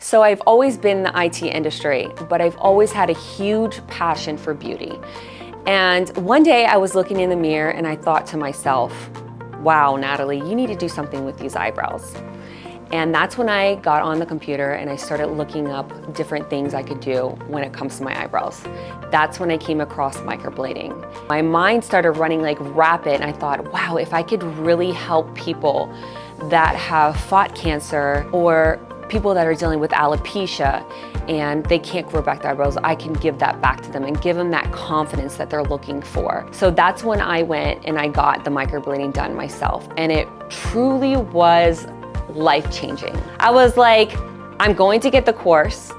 So I've always been in the IT industry, but I've always had a huge passion for beauty. And one day I was looking in the mirror and I thought to myself, wow, Natalie, you need to do something with these eyebrows. And that's when I got on the computer and I started looking up different things I could do when it comes to my eyebrows. That's when I came across microblading. My mind started running like rapid and I thought, wow, if I could really help people that have fought cancer or people that are dealing with alopecia and they can't grow back their eyebrows, I can give that back to them and give them that confidence that they're looking for. So that's when I went and I got the microblading done myself. And it truly was life-changing. I was like, I'm going to get the course.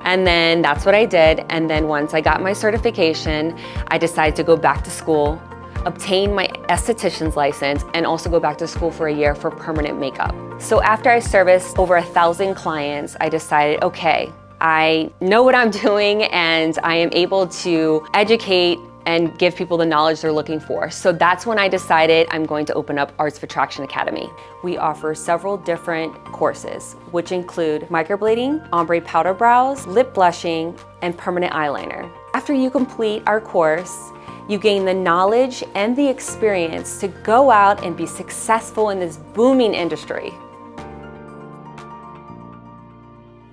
And then that's what I did. And then once I got my certification, I decided to go back to school, obtain my esthetician's license, and also go back to school for a year for permanent makeup. So after I serviced over 1,000 clients, I decided, okay, I know what I'm doing and I am able to educate and give people the knowledge they're looking for. So that's when I decided I'm going to open up Arts of Attraction Academy. We offer several different courses, which include microblading, ombre powder brows, lip blushing, and permanent eyeliner. After you complete our course, you gain the knowledge and the experience to go out and be successful in this booming industry.